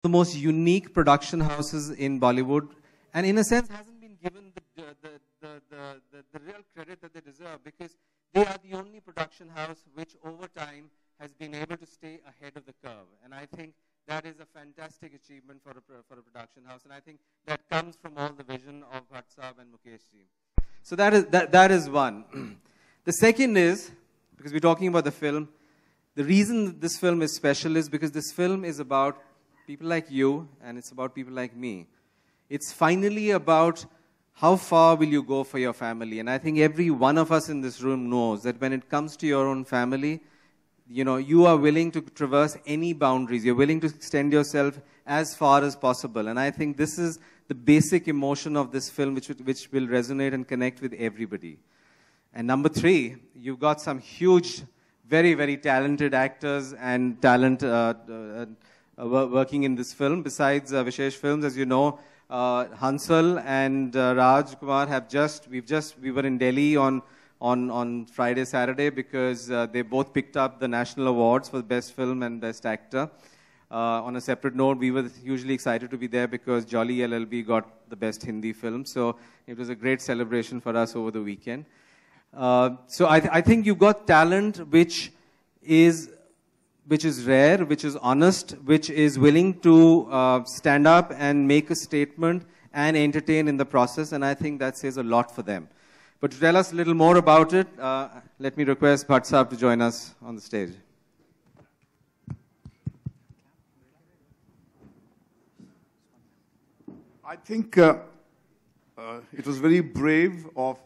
the most unique production houses in Bollywood, and in a sense hasn't been given the real credit that they deserve, because they are the only production house which over time has been able to stay ahead of the curve. And I think that is a fantastic achievement for a production house, and I think that comes from all the vision of Bhatt Saab and Mukesh ji. So that is one. The second is, because we're talking about the film, the reason this film is special is because this film is about people like you, and it's about people like me. It's finally about how far will you go for your family. And I think every one of us in this room knows that when it comes to your own family, you are willing to traverse any boundaries. You're willing to extend yourself as far as possible. And I think this is the basic emotion of this film, which will resonate and connect with everybody. And number three, you've got some huge, very, very talented actors and talent working in this film. Besides Vishesh Films, as you know, Hansal and Raj Kumar we were in Delhi on Friday, Saturday, because they both picked up the national awards for Best Film and Best Actor. On a separate note, we were hugely excited to be there because Jolly LLB got the Best Hindi Film. So it was a great celebration for us over the weekend. So I think you've got talent which is rare, which is honest, which is willing to stand up and make a statement and entertain in the process, and I think that says a lot for them. But to tell us a little more about it, let me request Bhatt Saab to join us on the stage. I think it was very brave of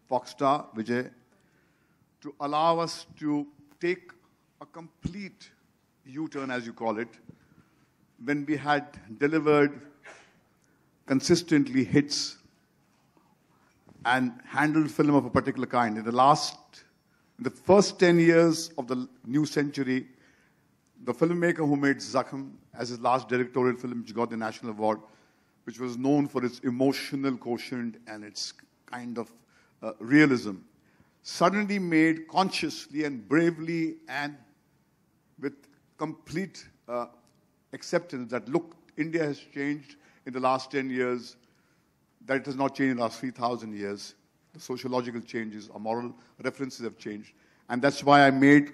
Foxstar, Vijay, to allow us to take a complete U-turn, as you call it, when we had delivered consistently hits and handled film of a particular kind. In the first 10 years of the new century, the filmmaker who made Zakham as his last directorial film, which got the National Award, which was known for its emotional quotient and its kind of realism, suddenly made consciously and bravely and with complete acceptance that, look, India has changed in the last 10 years, that it has not changed in the last 3,000 years. The sociological changes, our moral references have changed. And that's why I made,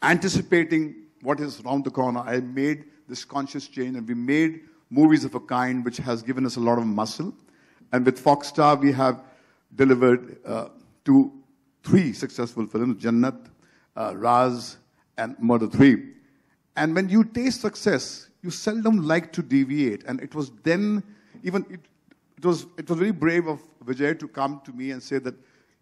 anticipating what is around the corner, I made this conscious change, and we made movies of a kind which has given us a lot of muscle. And with Foxstar, we have delivered three successful films, Jannat, Raz, and Murder 3. And when you taste success, you seldom like to deviate. And it was then, it was very brave of Vijay to come to me and say that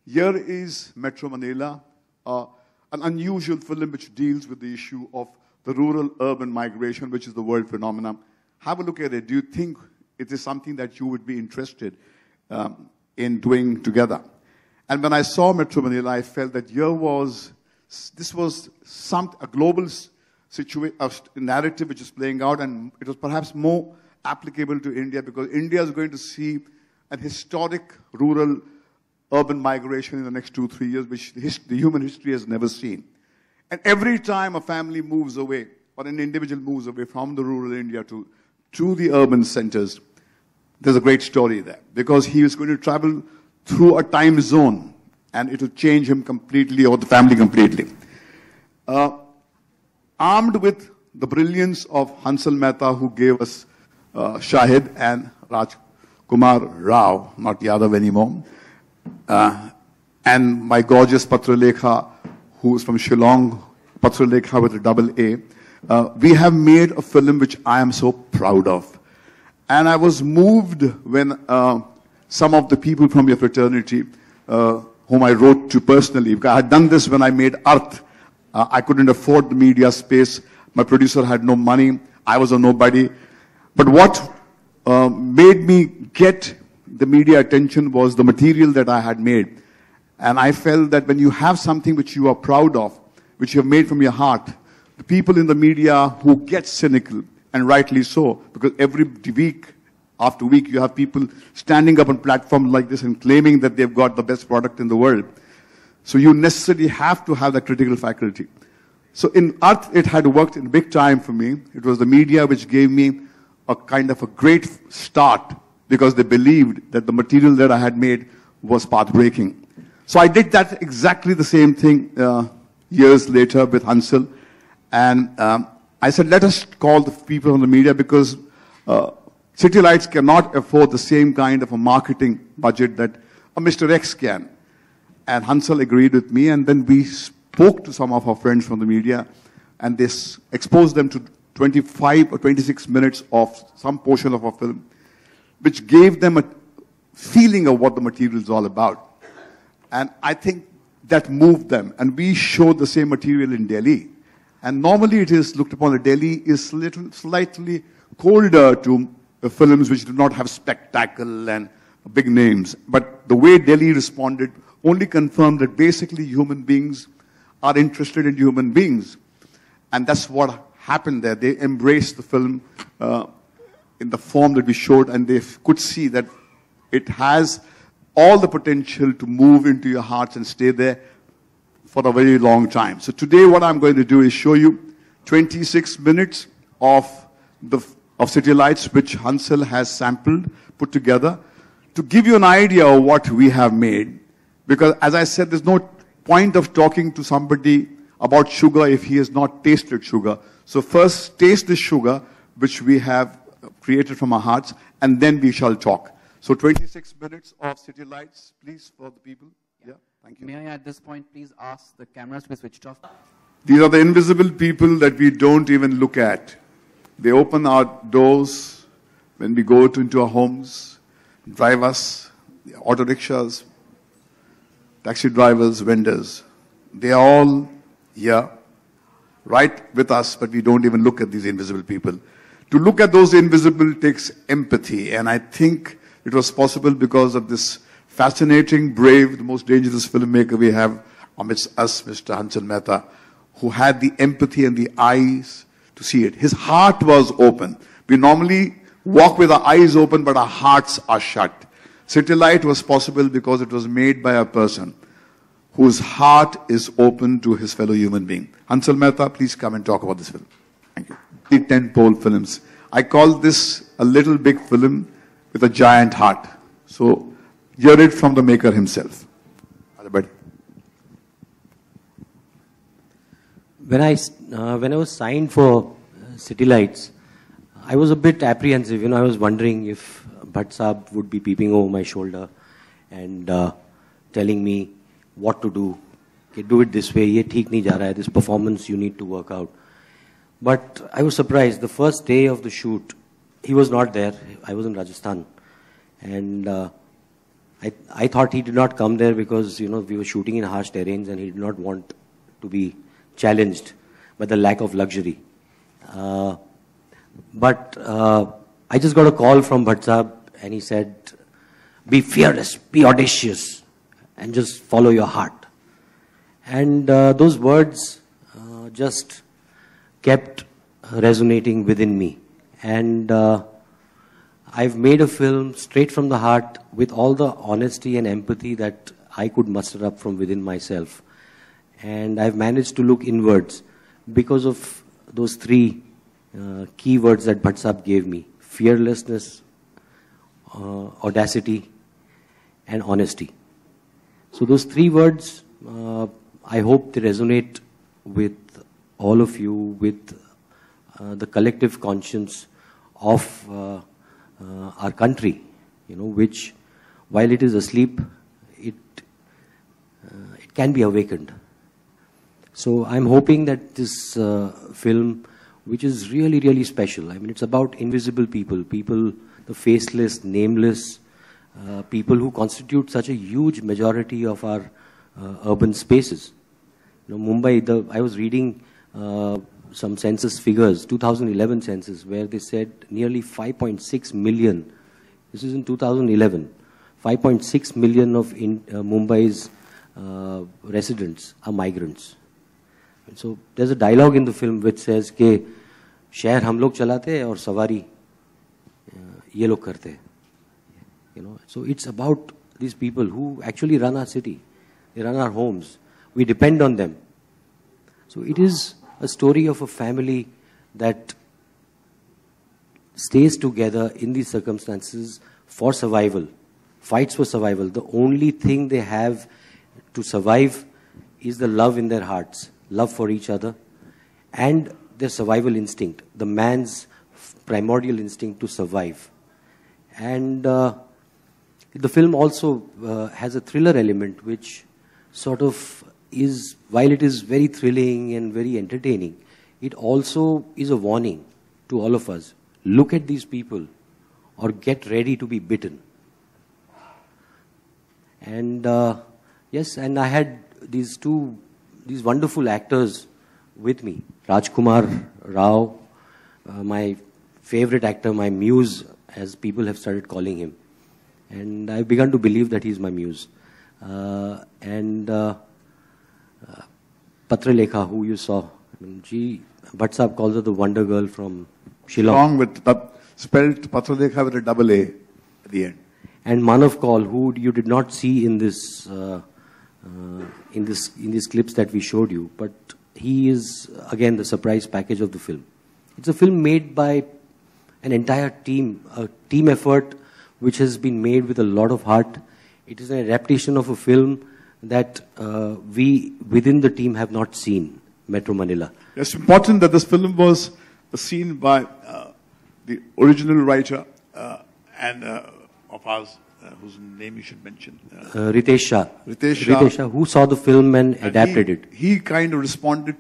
here is Metro Manila, an unusual film which deals with the issue of the rural-urban migration, which is the world phenomenon. Have a look at it. Do you think it is something that you would be interested in doing together? And when I saw Metro Manila, I felt that this was a global narrative which is playing out, and it was perhaps more applicable to India, because India is going to see an historic rural-urban migration in the next 2-3 years, which the human history has never seen. And every time a family moves away, or an individual moves away from the rural India to the urban centers, there's a great story there, because he is going to travel through a time zone, and it will change him completely, or the family completely. Armed with the brilliance of Hansal Mehta, who gave us Shahid, and Raj Kumar Rao, not Yadav anymore, and my gorgeous Patralekha, who is from Shillong, Patralekha with a double A, we have made a film which I am so proud of. And I was moved when some of the people from your fraternity, whom I wrote to personally, I had done this when I made Arth. I couldn't afford the media space. My producer had no money. I was a nobody. But what made me get the media attention was the material that I had made. And I felt that when you have something which you are proud of, which you have made from your heart, the people in the media who get cynical, and rightly so, because every week after week you have people standing up on platforms like this and claiming that they've got the best product in the world. So you necessarily have to have that critical faculty. So in Earth, it had worked in big time for me. It was the media which gave me a kind of a great start because they believed that the material that I had made was path-breaking. So I did that exactly the same thing years later with Hansel. And I said, let us call the people from the media because City Lights cannot afford the same kind of a marketing budget that a Mr. X can. And Hansel agreed with me, and then we spoke to some of our friends from the media, and they exposed them to 25 or 26 minutes of some portion of our film, which gave them a feeling of what the material is all about. And I think that moved them. And we showed the same material in Delhi. And normally it is looked upon that Delhi is slightly colder to films which do not have spectacle and big names. But the way Delhi responded only confirmed that basically human beings are interested in human beings. And that's what happened there. They embraced the film in the form that we showed, and they could see that it has all the potential to move into your hearts and stay there for a very long time. So today what I'm going to do is show you 26 minutes of City Lights, which Hansel has sampled, put together, to give you an idea of what we have made. Because as I said, there's no point of talking to somebody about sugar if he has not tasted sugar. So first taste the sugar, which we have created from our hearts, and then we shall talk. So 26 minutes of City Lights, please, for the people. Yeah, thank you. May I at this point please ask the cameras to be switched off? These are the invisible people that we don't even look at. They open our doors when we go into our homes, drive us, auto rickshaws, taxi drivers, vendors. They are all here, right with us, but we don't even look at these invisible people. To look at those invisible takes empathy, and I think it was possible because of this fascinating, brave, the most dangerous filmmaker we have amidst us, Mr. Hansel Mehta, who had the empathy and the eyes to see it. His heart was open. We normally walk with our eyes open, but our hearts are shut. City Light was possible because it was made by a person whose heart is open to his fellow human being. Hansel Mehta, please come and talk about this film. Thank you. The 10-pole films. I call this a little big film with a giant heart. So, hear it from the maker himself. When I was signed for City Lights, I was a bit apprehensive. You know, I was wondering if Bhatt Saab would be peeping over my shoulder and telling me what to do. Okay, do it this way. Ye theek nahi ja raha hai. This performance you need to work out. But I was surprised. The first day of the shoot, he was not there. I was in Rajasthan, and I thought he did not come there because we were shooting in harsh terrains, and he did not want to be challenged by the lack of luxury. But I just got a call from Bhatt Saab, and he said, be fearless, be audacious, and just follow your heart. And those words just kept resonating within me. And I've made a film straight from the heart with all the honesty and empathy that I could muster up from within myself. And I've managed to look inwards because of those three key words that Bhatt Saab gave me: fearlessness, audacity, and honesty. So those three words, I hope they resonate with all of you, with the collective conscience of our country, which, while it is asleep, it can be awakened. So I'm hoping that this film, which is really, really special, I mean, it's about invisible people, the faceless, nameless, people who constitute such a huge majority of our urban spaces. Mumbai, I was reading some census figures, 2011 census, where they said nearly 5.6 million, this is in 2011, 5.6 million of Mumbai's residents are migrants. And so there's a dialogue in the film which says कि शहर हम लोग चलाते हैं और सवारी ये लोग करते हैं. So it's about these people who actually run our city. They run our homes. We depend on them. So it is a story of a family that stays together in these circumstances for survival, fights for survival. The only thing they have to survive is the love in their hearts, love for each other, and their survival instinct, the man's primordial instinct to survive. And the film also has a thriller element, which sort of is, while it is very thrilling and very entertaining, it also is a warning to all of us. Look at these people, or get ready to be bitten. And yes, and I had these wonderful actors with me. Rajkumar Rao, my favorite actor, my muse, as people have started calling him. And I've begun to believe that he's my muse. And Patralekha, who you saw, I mean, Bhatt Sahab calls her the Wonder Girl from Shillong. Along with spelled Patralekha with a double A at the end. And Manav Kaul, who you did not see in this in these clips that we showed you, but he is again the surprise package of the film. It's a film made by an entire team, a team effort which has been made with a lot of heart. It is an adaptation of a film that we within the team have not seen, Metro Manila. It's important that this film was seen by the original writer and of ours, whose name you should mention. Ritesh Shah. Ritesh Shah. Who saw the film and adapted it. He kind of responded